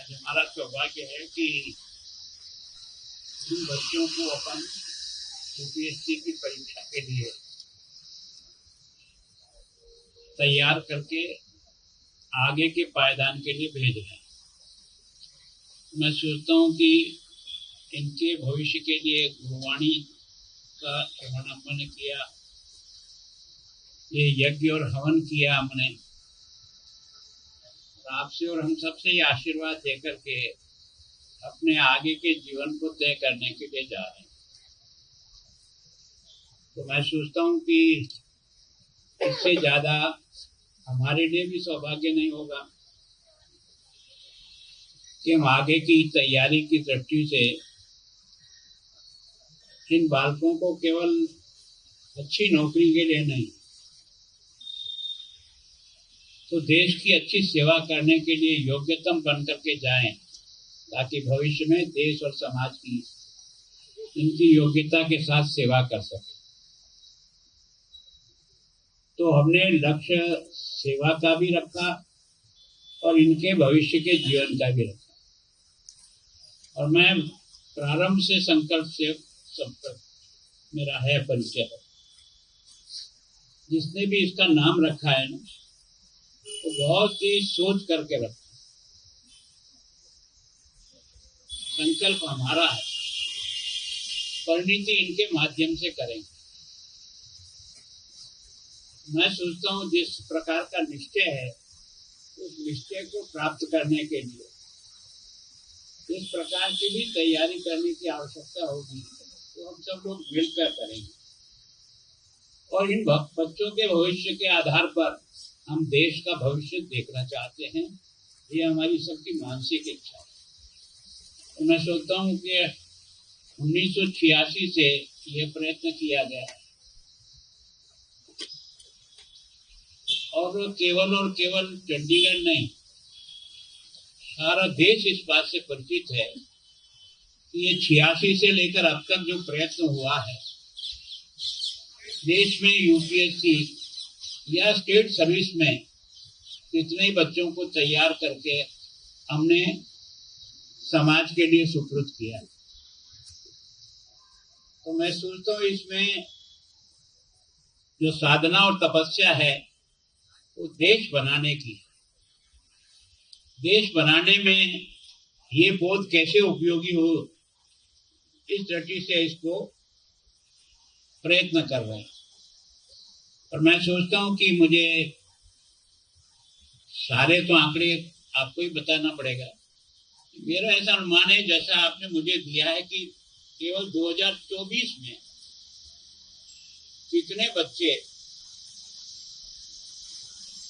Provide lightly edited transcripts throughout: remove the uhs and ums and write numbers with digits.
आज हमारा सौभाग्य है कि उन बच्चों को अपन यूपीएससी की परीक्षा के लिए तैयार करके आगे के पायदान के लिए भेज रहे हैं। मैं सोचता हूँ कि इनके भविष्य के लिए गुरुवाणी का श्रवण हमने किया, ये यज्ञ और हवन किया हमने, आपसे और हम सबसे ये आशीर्वाद देकर के अपने आगे के जीवन को तय करने के लिए जा रहे हैं। तो मैं सोचता हूँ कि इससे ज्यादा हमारे लिए भी सौभाग्य नहीं होगा कि हम आगे की तैयारी की दृष्टि से इन बालकों को केवल अच्छी नौकरी के लिए नहीं, तो देश की अच्छी सेवा करने के लिए योग्यतम बन करके जाएं, ताकि भविष्य में देश और समाज की इनकी योग्यता के साथ सेवा कर सके। तो हमने लक्ष्य सेवा का भी रखा और इनके भविष्य के जीवन का भी रखा। और मैं प्रारंभ से संकल्प से संपर्क मेरा है परिचय है। जिसने भी इसका नाम रखा है ना, तो बहुत ही सोच करके रखा। संकल्प हमारा है, परिणति इनके माध्यम से करेंगे। मैं सोचता हूँ जिस प्रकार का निश्चय है, उस निश्चय को प्राप्त करने के लिए इस प्रकार की भी तैयारी करने की आवश्यकता होगी, तो हम सब लोग मिलकर करेंगे। और इन बच्चों के भविष्य के आधार पर हम देश का भविष्य देखना चाहते हैं। ये हमारी सबकी मानसिक इच्छा है। तो मैं सोचता हूँ कि 1986 से यह प्रयत्न किया गया है और केवल चंडीगढ़ नहीं, सारा देश इस बात से परिचित है कि ये 86 से लेकर अब तक जो प्रयत्न हुआ है देश में यूपीएससी या स्टेट सर्विस में कितने बच्चों को तैयार करके हमने समाज के लिए सुपुर्द किया। तो मैं सोचता हूँ इसमें जो साधना और तपस्या है वो देश बनाने की। देश बनाने में ये बोध कैसे उपयोगी हो, इस दृष्टि से इसको प्रयत्न कर रहे हैं। और मैं सोचता हूँ कि मुझे सारे तो आंकड़े आपको ही बताना पड़ेगा। मेरा ऐसा अनुमान है, जैसा आपने मुझे दिया है, कि केवल 2024 में कितने बच्चे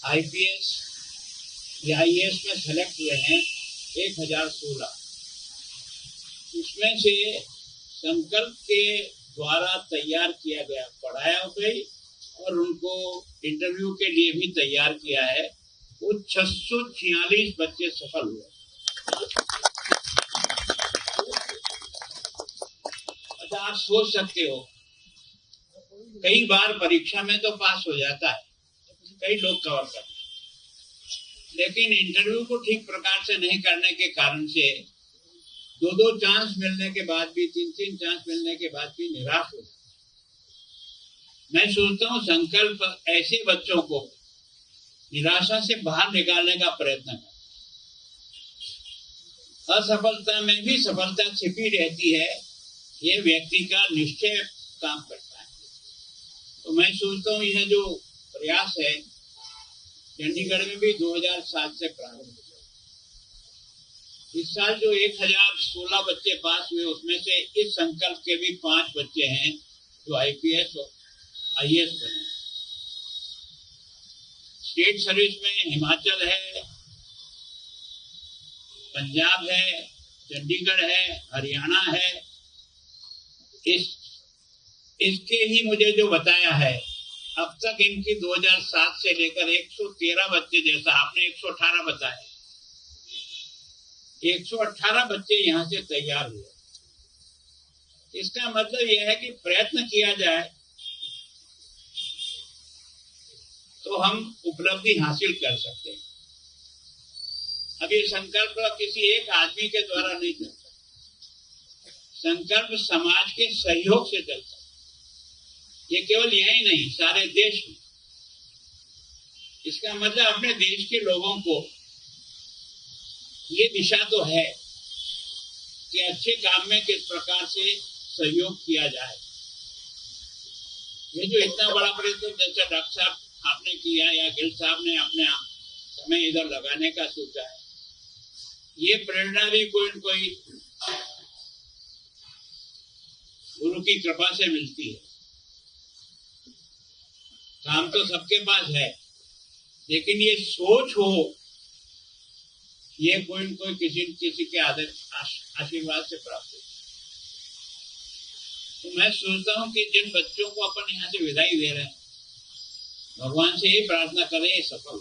आईपीएस या आईएएस में सेलेक्ट हुए हैं, 1016। इसमें से संकल्प के द्वारा तैयार किया गया, पढ़ाया गई और उनको इंटरव्यू के लिए भी तैयार किया है, वो 646 बच्चे सफल हुए। अच्छा, आप सोच सकते हो, कई बार परीक्षा में तो पास हो जाता है, कई लोग कवर करते हैं, लेकिन इंटरव्यू को ठीक प्रकार से नहीं करने के कारण से 2-2 चांस मिलने के बाद भी, 3-3 चांस मिलने के बाद भी निराश हो जाता है। मैं सोचता हूँ संकल्प ऐसे बच्चों को निराशा से बाहर निकालने का प्रयत्न कर। असफलता में भी सफलता छिपी रहती है, ये व्यक्ति का निश्चय काम करता है। तो मैं सोचता हूँ यह जो प्रयास है चंडीगढ़ में भी 2007 से प्रारंभ हुआ। इस साल जो 1016 बच्चे पास हुए, उसमें से इस संकल्प के भी 5 बच्चे हैं जो आईपीएस और आईएएस बने। स्टेट सर्विस में हिमाचल है, पंजाब है, चंडीगढ़ है, हरियाणा है। इसके ही मुझे जो बताया है, अब तक इनकी 2007 से लेकर 113 बच्चे, जैसा आपने 118 बताया, 118 बच्चे यहाँ से तैयार हुए। इसका मतलब यह है कि प्रयत्न किया जाए तो हम उपलब्धि हासिल कर सकते हैं। अब ये संकल्प किसी एक आदमी के द्वारा नहीं चलता, संकल्प समाज के सहयोग से चलता। ये केवल यही नहीं, सारे देश में। इसका मतलब अपने देश के लोगों को ये दिशा तो है कि अच्छे काम में किस प्रकार से सहयोग किया जाए। ये जो इतना बड़ा प्रयत्न जैसा डॉक्टर साहब आपने किया या गिल साहब ने अपने समय इधर लगाने का सोचा है, ये प्रेरणा भी कोई न कोई गुरु की कृपा से मिलती है। काम तो सबके पास है, लेकिन ये सोच हो, ये कोई न कोई किसी के आशीर्वाद से प्राप्त हो। तो मैं सोचता हूँ कि जिन बच्चों को अपन यहाँ से विदाई दे रहे हैं, भगवान से यही प्रार्थना करें ये सफल,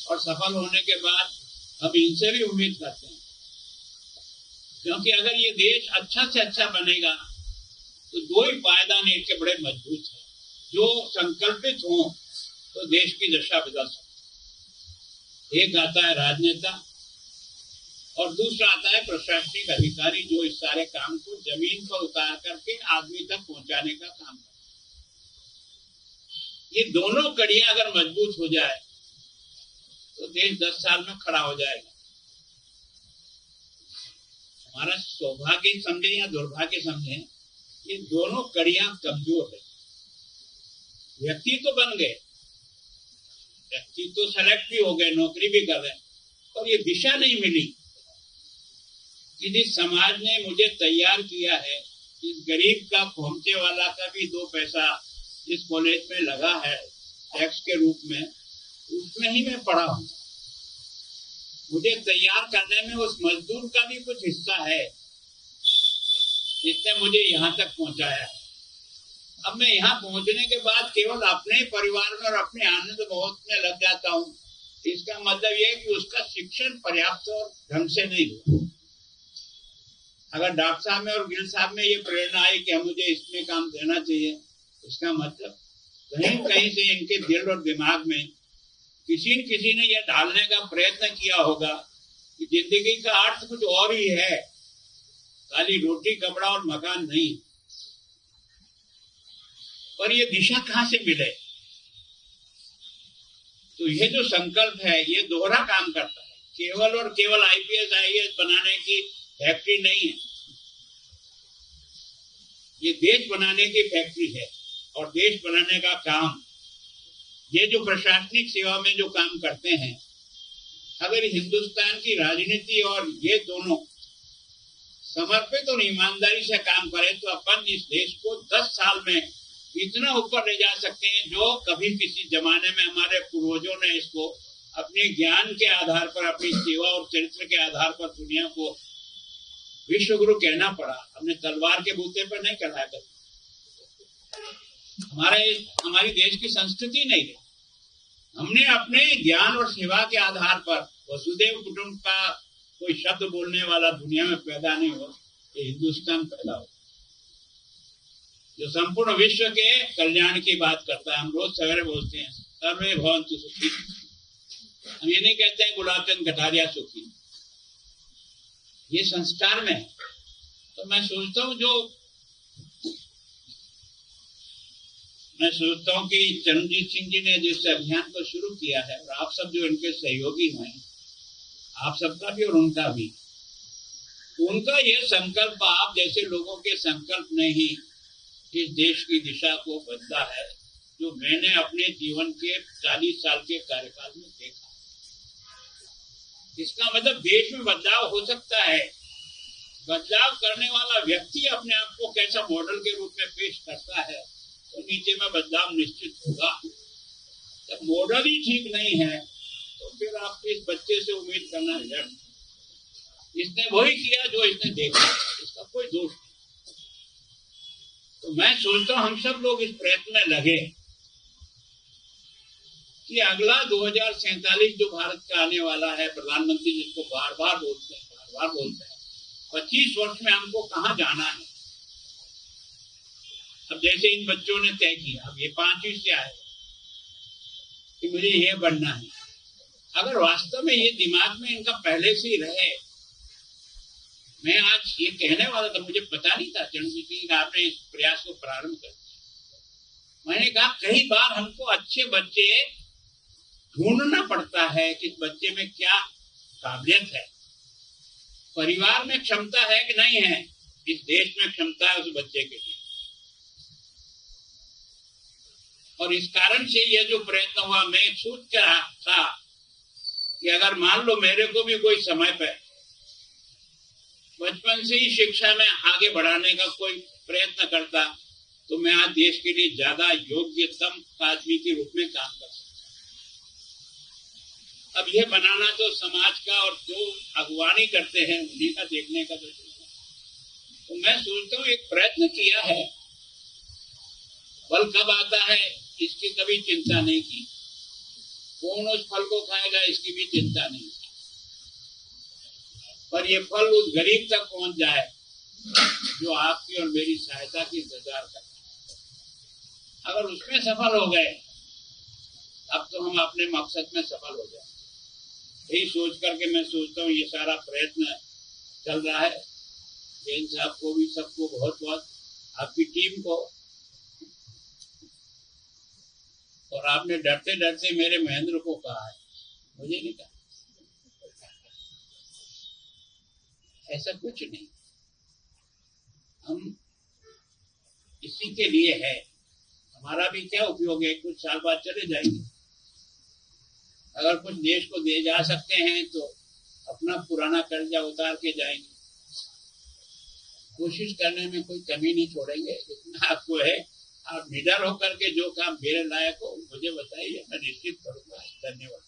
और सफल होने के बाद हम इनसे भी उम्मीद करते हैं, क्योंकि अगर ये देश अच्छा से अच्छा बनेगा तो दो ही पायदान इनके बड़े मजबूत हैं। जो संकल्पित हों तो देश की दशा बदल सकती। एक आता है राजनेता और दूसरा आता है प्रशासनिक अधिकारी, जो इस सारे काम को जमीन पर उतार करके आदमी तक पहुंचाने का काम करते। ये दोनों कड़ियां अगर मजबूत हो जाए तो देश 10 साल में खड़ा हो जाएगा। हमारा सौभाग्य समझे या दुर्भाग्य समझे, ये दोनों कड़ियां कमजोर है। व्यक्ति तो बन गए, व्यक्ति तो सेलेक्ट भी हो गए, नौकरी भी कर रहे हैं, और ये दिशा नहीं मिली कि जिस समाज ने मुझे तैयार किया है, इस गरीब का पहुंचे वाला का भी 2 पैसा जिस कॉलेज में लगा है टैक्स के रूप में, उसमें ही मैं पढ़ा हूं। मुझे तैयार करने में उस मजदूर का भी कुछ हिस्सा है जिसने मुझे यहाँ तक पहुंचाया है। अब मैं यहाँ पहुंचने के बाद केवल अपने परिवार में और अपने आनंद बहुत में लग जाता हूँ, इसका मतलब ये है कि उसका शिक्षण पर्याप्त और ढंग से नहीं हुआ। अगर डॉक्टर साहब में और गिल साहब में ये प्रेरणा आई कि मुझे इसमें काम देना चाहिए, इसका मतलब कहीं कहीं से इनके दिल और दिमाग में किसी न किसी ने यह डालने का प्रयत्न किया होगा कि जिंदगी का अर्थ कुछ और ही है, खाली रोटी कपड़ा और मकान नहीं। पर ये दिशा कहाँ से मिले? तो ये जो संकल्प है ये दोहरा काम करता है। केवल और केवल आईपीएस आईएएस बनाने की फैक्ट्री नहीं है, ये देश बनाने की फैक्ट्री है। और देश बनाने का काम ये जो प्रशासनिक सेवा में जो काम करते हैं, अगर हिंदुस्तान की राजनीति और ये दोनों समर्पित और ईमानदारी से काम करें तो अपन इस देश को 10 साल में इतना ऊपर ले जा सकते हैं जो कभी किसी जमाने में हमारे पूर्वजों ने इसको अपने ज्ञान के आधार पर, अपनी सेवा और चरित्र के आधार पर दुनिया को विश्व गुरु कहना पड़ा। हमने तलवार के बूते पर नहीं कहलाया कभी। हमारी देश की संस्कृति नहीं है। हमने अपने ज्ञान और सेवा के आधार पर वसुदेव कुटुंब का कोई शब्द बोलने वाला दुनिया में पैदा नहीं हो, ये हिंदुस्तान पैदा हो जो संपूर्ण विश्व के कल्याण की बात करता है। हम रोज सवेरे बोलते हैं सर्वे भवन्तु सुखी। हम ये नहीं कहते हैं गुलाब चंद कटारिया सुखी, ये संस्कार में है। तो मैं सोचता हूँ कि चरणजीत सिंह जी ने जिस अभियान को शुरू किया है और आप सब जो इनके सहयोगी हुए, आप सबका भी और उनका भी, उनका यह संकल्प आप जैसे लोगों के संकल्प ने ही इस देश की दिशा को बदला है, जो मैंने अपने जीवन के 40 साल के कार्यकाल में देखा। इसका मतलब देश में बदलाव हो सकता है। बदलाव करने वाला व्यक्ति अपने आप को कैसा मॉडल के रूप में पेश करता है तो नीचे में बदलाव निश्चित होगा। जब मॉडल ही ठीक नहीं है तो फिर आप इस बच्चे से उम्मीद करना व्यर्थ। इसने वही किया जो इसने देखा, इसका कोई दोष नहीं। तो मैं सोचता हूँ हम सब लोग इस प्रयत्न में लगे कि अगला 2047 जो भारत का आने वाला है, प्रधानमंत्री जिसको बार बार बोलते हैं 25 वर्ष में हमको कहाँ जाना है। अब जैसे इन बच्चों ने तय किया, अब ये 5वीं से आए कि मुझे ये बनना है, अगर वास्तव में ये दिमाग में इनका पहले से ही रहे, मैं आज ये कहने वाला था, मुझे पता नहीं था चंद्र जी का आपने इस प्रयास को प्रारंभ कर दिया। मैंने कहा कई बार हमको अच्छे बच्चे ढूंढना पड़ता है कि इस बच्चे में क्या काबिलियत है, परिवार में क्षमता है कि नहीं है, इस देश में क्षमता है उस बच्चे के लिए। और इस कारण से यह जो प्रयत्न हुआ, मैं सोच कर रहा था कि अगर मान लो मेरे को भी कोई समय पर बचपन से ही शिक्षा में आगे बढ़ाने का कोई प्रयत्न करता, तो मैं आज देश के लिए ज्यादा योग्यतम आदमी के रूप में काम कर सकता। अब यह बनाना तो समाज का और जो अगुवानी करते हैं उन्हीं का देखने का दृष्टि। तो मैं सोचता हूँ एक प्रयत्न किया है, फल कब आता है इसकी कभी चिंता नहीं की, कौन उस फल को खाएगा इसकी भी चिंता नहीं की, पर ये फल उस गरीब तक पहुंच जाए जो आपकी और मेरी सहायता की इंतजार करता है। अगर उसमें सफल हो गए अब तो हम अपने मकसद में सफल हो जाए। यही सोच करके मैं सोचता हूँ ये सारा प्रयत्न चल रहा है। जैन साहब को भी, सबको बहुत बहुत, आपकी टीम को, और आपने डरते डरते मेरे महेंद्र को कहा है, मुझे नहीं कहा। ऐसा कुछ नहीं, हम इसी के लिए है। हमारा भी क्या उपयोग है, कुछ साल बाद चले जाएंगे। अगर कुछ देश को दे जा सकते हैं तो अपना पुराना कर्जा उतार के जाएंगे। कोशिश करने में कोई कमी नहीं छोड़ेंगे, जितना आपको है। आप निडर होकर के जो काम मेरे लायक हो मुझे बताइए, मैं निश्चित करूंगा। धन्यवाद।